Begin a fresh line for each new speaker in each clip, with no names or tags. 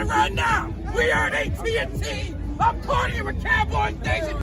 it right now. We are at AT&T. I'm partying with Cowboys Nation.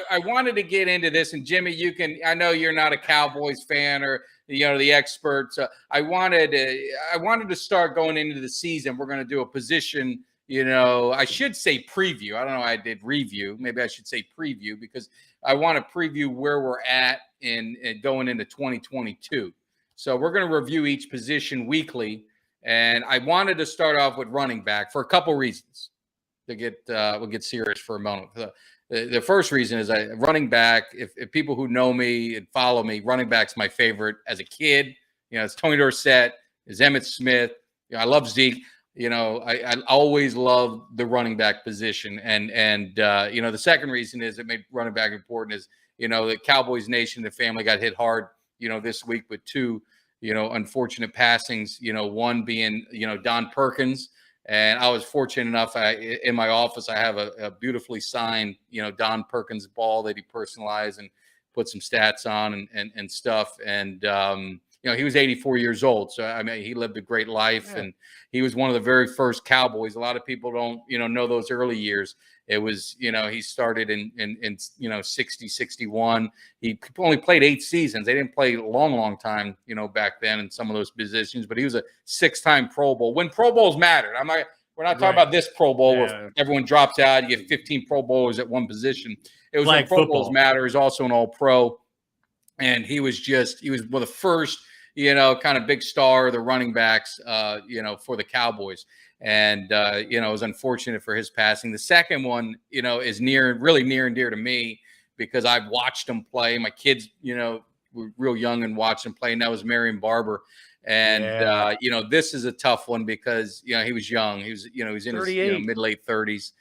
I wanted to get into this, and Jimmy, I know you're not a Cowboys fan or the experts. I wanted to start going into the season. We're going to do a position, I should say preview. I don't know. I did review. Maybe I should say preview because I want to preview where we're at in going into 2022. So we're going to review each position weekly, and I wanted to start off with running back for a couple reasons. We'll get serious for a moment. The first reason is running back. If people who know me and follow me, running back's my favorite as a kid. It's Tony Dorsett, it's Emmitt Smith. I love Zeke. I always love the running back position. And the second reason is it made running back important is, the Cowboys Nation, the family got hit hard, this week with two, unfortunate passings, one being, Don Perkins. And I was fortunate enough, in my office, I have a beautifully signed, Don Perkins ball that he personalized and put some stats on and stuff. And, he was 84 years old. So, I mean, he lived a great life. Yeah. And he was one of the very first Cowboys. A lot of people don't, know those early years. It was, he started in 60, 61. He only played 8 seasons. They didn't play a long time, back then in some of those positions. But he was a 6-time Pro Bowl. When Pro Bowls mattered. We're not talking about this Pro Bowl where everyone drops out. You get 15 Pro Bowlers at one position. It was when Pro Bowls matter. He's also an All-Pro. And he was one of the first, kind of big star of the running backs, for the Cowboys. And, it was unfortunate for his passing. The second one, is really near and dear to me because I've watched him play. My kids, were real young and watched him play, and that was Marion Barber. And, this is a tough one because, he was young. He was in his mid-late 30s.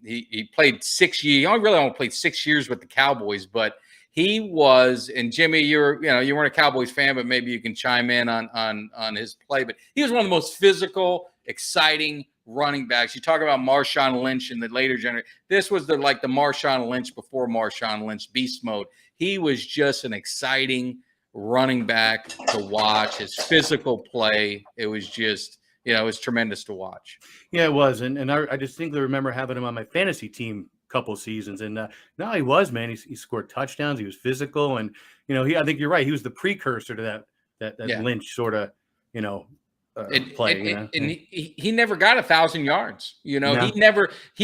He played 6 years. He only played 6 years with the Cowboys, but he was, and Jimmy, you weren't a Cowboys fan, but maybe you can chime in on his play. But he was one of the most physical, exciting running backs. You talk about Marshawn Lynch in the later generation. This was the Marshawn Lynch before Marshawn Lynch, beast mode. He was just an exciting running back to watch. His physical play, it was just, it was tremendous to watch.
Yeah, it was. And I distinctly remember having him on my fantasy team couple seasons, and no, he was, man. He scored touchdowns. He was physical, and I think you're right. He was the precursor to that Lynch sort of play.
And he never got 1,000 yards. He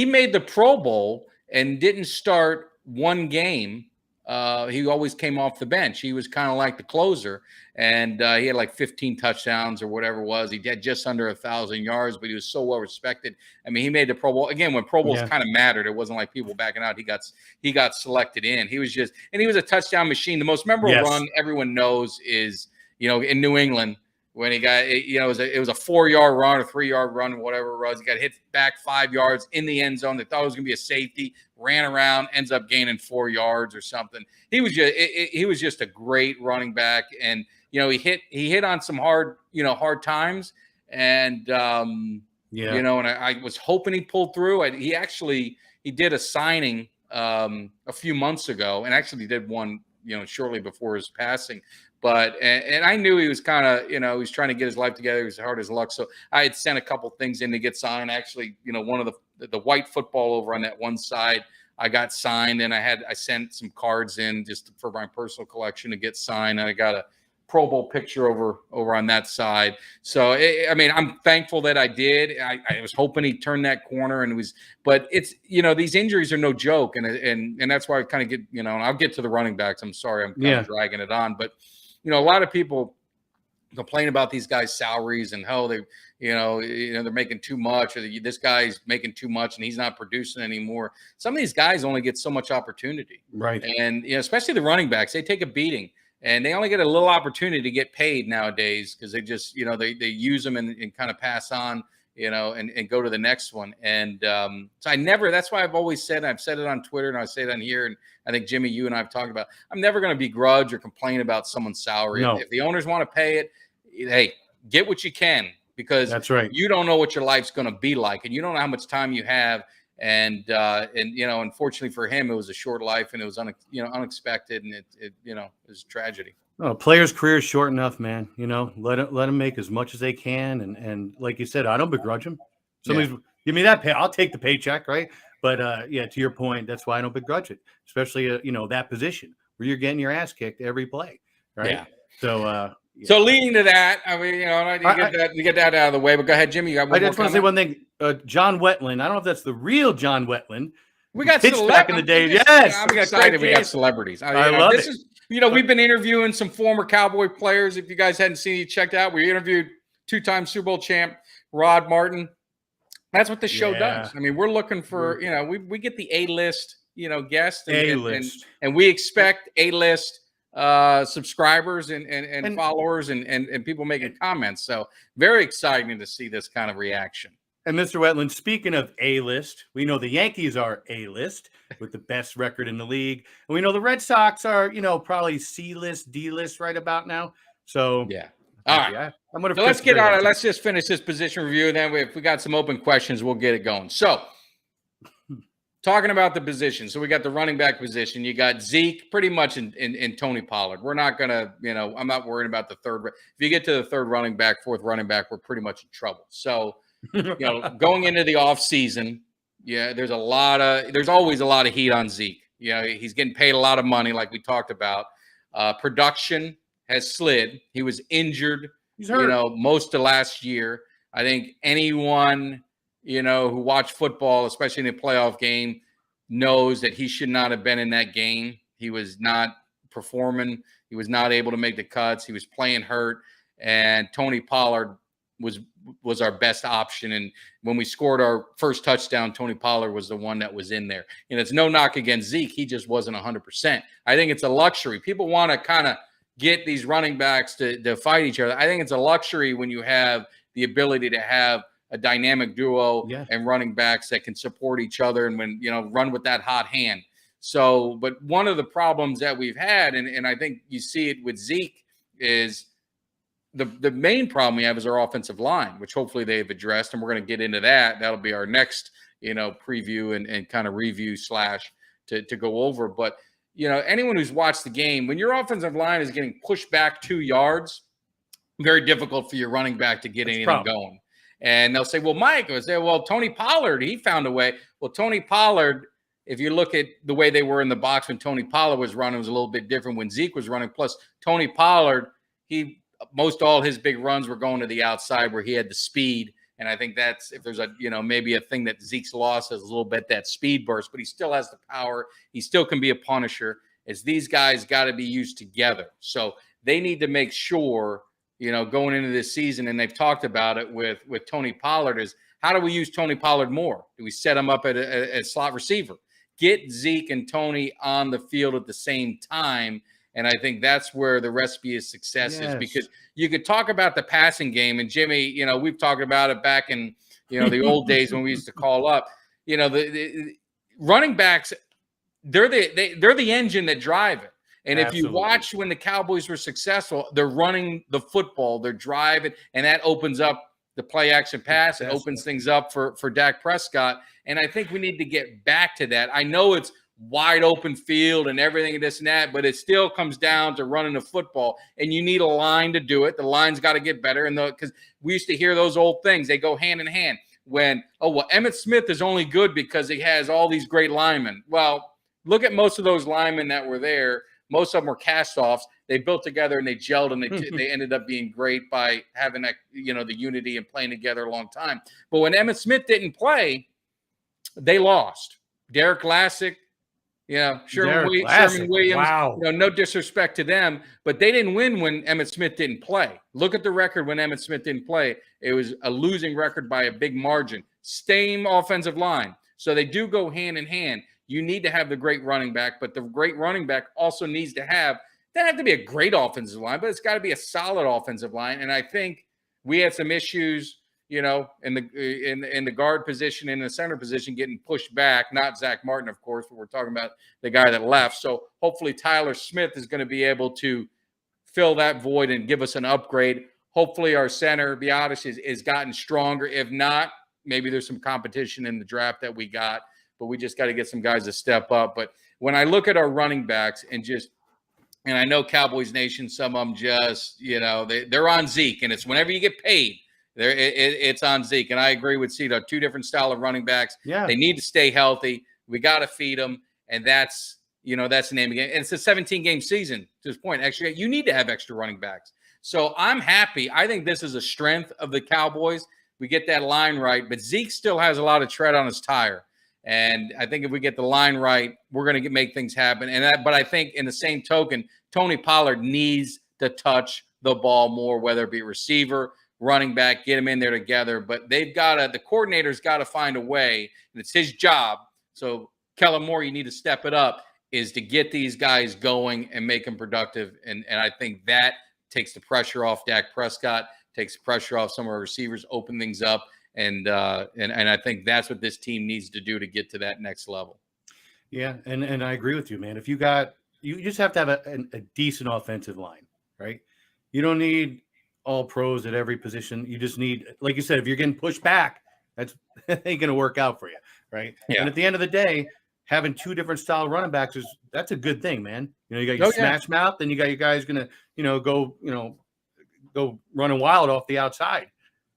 made the Pro Bowl and didn't start one game. He always came off the bench. He was kind of like the closer, and he had like 15 touchdowns or whatever it was. He had just under 1,000 yards, but he was so well respected. I mean, he made the Pro Bowl again when Pro Bowls kind of mattered. It wasn't like people backing out. He got selected in. He was a touchdown machine. The most memorable run everyone knows is in New England when he got it was a 4-yard run or 3-yard run, whatever it was. He got hit back 5 yards in the end zone. They thought it was going to be a safety. Ran around, ends up gaining 4 yards or something. He was just a great running back, and he hit on some hard times, and and I was hoping he pulled through. He did a signing a few months ago, and actually did one shortly before his passing. But and I knew he was kind of he was trying to get his life together. He was hard as luck, so I had sent a couple things in to get signed. Actually, one of the white football over on that one side, I got signed, and I sent some cards in just for my personal collection to get signed. And I got a Pro Bowl picture over on that side. So I'm thankful that I did. I was hoping he turned that corner, but it's these injuries are no joke, and that's why I kind of get and I'll get to the running backs. I'm sorry, I'm kind of dragging it on, but a lot of people complain about these guys' salaries and how they, they're making too much, or this guy's making too much and he's not producing anymore. Some of these guys only get so much opportunity,
right?
And especially the running backs, they take a beating, and they only get a little opportunity to get paid nowadays because they just, they use them and kind of pass on, and go to the next one. And so that's why I've always said, I've said it on Twitter and I say it on here. And I think Jimmy, you and I have talked about, I'm never going to begrudge or complain about someone's salary.
No.
If the owners want to pay it, hey, get what you can, because
that's right.
You don't know what your life's going to be like, and you don't know how much time you have. And unfortunately for him, it was a short life, and it was unexpected, and it was a tragedy.
Oh, players' career is short enough, man. Let them make as much as they can, and like you said, I don't begrudge them. Somebody's give me that pay, I'll take the paycheck, right? But to your point, that's why I don't begrudge it, especially that position where you're getting your ass kicked every play, right?
Yeah.
So.
So leading to that, I mean, you get that out of the way. But go ahead, Jimmy. You got one
I just want to say one thing. John Wetland. I don't know if that's the real John Wetland.
We got
back in the day. Yes,
I'm excited. We got celebrities.
I love it.
We've been interviewing some former Cowboy players. If you guys hadn't seen it, checked out. We interviewed 2-time Super Bowl champ Rod Martin. That's what the show does. I mean, we're looking for we get the A-list guests, and we expect A-list subscribers and followers and people making comments. So very exciting to see this kind of reaction.
And Mr. Wetland, speaking of A-list, we know the Yankees are A-list with the best record in the league. And we know the Red Sox are, probably C-list, D-list right about now. So
yeah. All right.
So
let's get on it. Let's just finish this position review. And then if we got some open questions, we'll get it going. So talking about the position. So we got the running back position. You got Zeke pretty much in Tony Pollard. We're not going to, I'm not worried about the third. If you get to the third running back, fourth running back, we're pretty much in trouble. So, going into the off season, there's always a lot of heat on Zeke. He's getting paid a lot of money, like we talked about. Production has slid. He was injured,
He's hurt.
Most of last year. I think anyone, who watched football, especially in a playoff game, knows that he should not have been in that game. He was not performing. He was not able to make the cuts. He was playing hurt. And Tony Pollard was our best option. And when we scored our first touchdown, Tony Pollard was the one that was in there. And it's no knock against Zeke. He just wasn't 100%. I think it's a luxury. People want to kind of get these running backs to fight each other. I think it's a luxury when you have the ability to have a dynamic duo and running backs that can support each other and when, run with that hot hand. So, but one of the problems that we've had, and I think you see it with Zeke, is the main problem we have is our offensive line, which hopefully they've addressed, and we're going to get into that. That'll be our next, preview and kind of review / to go over. But, anyone who's watched the game, when your offensive line is getting pushed back 2 yards, very difficult for your running back to get anything going. And they'll say, well, Mike, will say, well, Tony Pollard, he found a way. Well, Tony Pollard, if you look at the way they were in the box when Tony Pollard was running, it was a little bit different when Zeke was running. Plus, Tony Pollard, most all his big runs were going to the outside where he had the speed. And I think that's, if there's maybe a thing that Zeke's lost is a little bit that speed burst, but he still has the power. He still can be a punisher. As these guys got to be used together. So they need to make sure, going into this season, and they've talked about it with Tony Pollard, is how do we use Tony Pollard more? Do we set him up at a slot receiver? Get Zeke and Tony on the field at the same time. And I think that's where the recipe of success is, because you could talk about the passing game. And Jimmy, we've talked about it back in, the old days when we used to call up, the running backs, they're the engine that drive it. And if you watch when the Cowboys were successful, they're running the football, they're driving, and that opens up the play action pass. It opens things up for Dak Prescott. And I think we need to get back to that. I know it's wide open field and everything and this and that, but it still comes down to running the football, and you need a line to do it. The line's got to get better. And because we used to hear those old things, they go hand in hand when, Emmitt Smith is only good because he has all these great linemen. Well, look at most of those linemen that were there. Most of them were cast-offs. They built together and they gelled, and they ended up being great by having that, the unity and playing together a long time. But when Emmitt Smith didn't play, they lost. Derek Lassick, Sherman Williams.
Wow.
No disrespect to them, but they didn't win when Emmitt Smith didn't play. Look at the record when Emmitt Smith didn't play. It was a losing record by a big margin. Same offensive line. So they do go hand in hand. You need to have the great running back, but the great running back also needs to have, doesn't have to be a great offensive line, but it's got to be a solid offensive line. And I think we had some issues, in the guard position, in the center position, getting pushed back. Not Zach Martin, of course, but we're talking about the guy that left. So hopefully Tyler Smith is going to be able to fill that void and give us an upgrade. Hopefully our center, to be honest, is gotten stronger. If not, maybe there's some competition in the draft that we got, but we just got to get some guys to step up. But when I look at our running backs and I know Cowboys Nation, some of them just, they're on Zeke, and it's whenever you get paid, it's on Zeke. And I agree with Cito, two different style of running backs.
Yeah.
They need to stay healthy. We got to feed them, and that's the name of the game. And it's a 17-game season to this point. Actually, you need to have extra running backs. So I'm happy. I think this is a strength of the Cowboys. We get that line right, but Zeke still has a lot of tread on his tire. And I think if we get the line right, we're going to make things happen. But I think in the same token, Tony Pollard needs to touch the ball more, whether it be receiver, running back, get them in there together. But the coordinator's got to find a way, and it's his job. So Kellen Moore, you need to step it up, is to get these guys going and make them productive. And I think that takes the pressure off Dak Prescott, takes the pressure off some of our receivers, open things up. And I think that's what this team needs to do to get to that next level.
Yeah, and I agree with you, man. If you just have to have a decent offensive line, right? You don't need all pros at every position. You just need, like you said, if you're getting pushed back, that's ain't going to work out for you, right? Yeah. And at the end of the day, having two different style running backs that's a good thing, man. You got your smash mouth, then you got your guys going to, go running wild off the outside.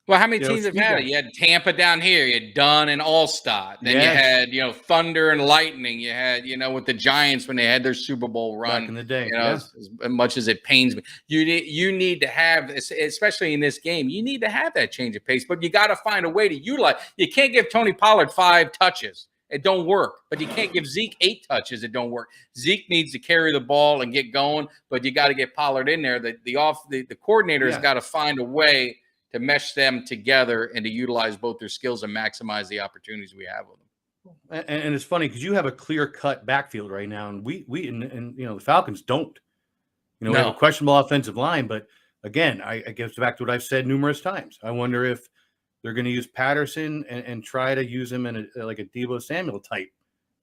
Well, how many teams have had it? You had Tampa down here. You had Dunn and Allstott. Then you had, Thunder and Lightning. You had, with the Giants when they had their Super Bowl run.
Back in the day.
As much as it pains me. You need to have, especially in this game, you need to have that change of pace. But you got to find a way to utilize. You can't give Tony Pollard 5 touches. It don't work. But you can't give Zeke 8 touches. It don't work. Zeke needs to carry the ball and get going. But you got to get Pollard in there. The coordinator has got to find a way to mesh them together and to utilize both their skills and maximize the opportunities we have with them.
And it's funny because you have a clear-cut backfield right now, and we the Falcons don't. We have a questionable offensive line, but again, I guess back to what I've said numerous times. I wonder if they're going to use Patterson and try to use him in a Deebo Samuel type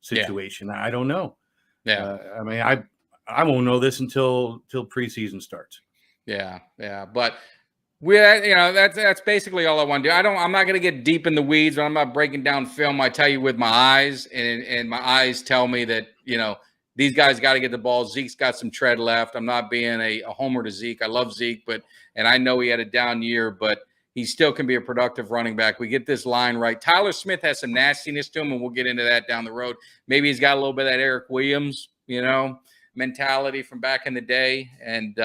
situation. Yeah. I don't know.
Yeah,
I won't know this until preseason starts.
Yeah, but. That's basically all I want to do. I'm not going to get deep in the weeds. I'm not breaking down film. I tell you with my eyes, and my eyes tell me that, these guys got to get the ball. Zeke's got some tread left. I'm not being a homer to Zeke. I love Zeke, and I know he had a down year, but he still can be a productive running back. We get this line right. Tyler Smith has some nastiness to him, and we'll get into that down the road. Maybe he's got a little bit of that Eric Williams, mentality from back in the day. And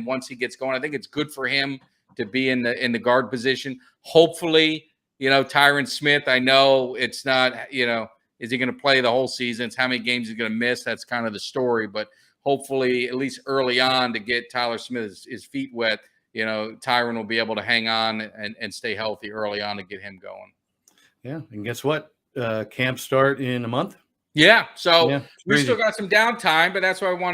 once he gets going, I think it's good for him to be in the guard position. Hopefully, Tyron Smith, I know it's not, is he going to play the whole season? It's how many games he's going to miss. That's kind of the story. But hopefully, at least early on, to get Tyler Smith his feet wet, Tyron will be able to hang on and stay healthy early on to get him going.
Yeah. And guess what? Camp start in a month.
Yeah. So we still got some downtime, but that's why I want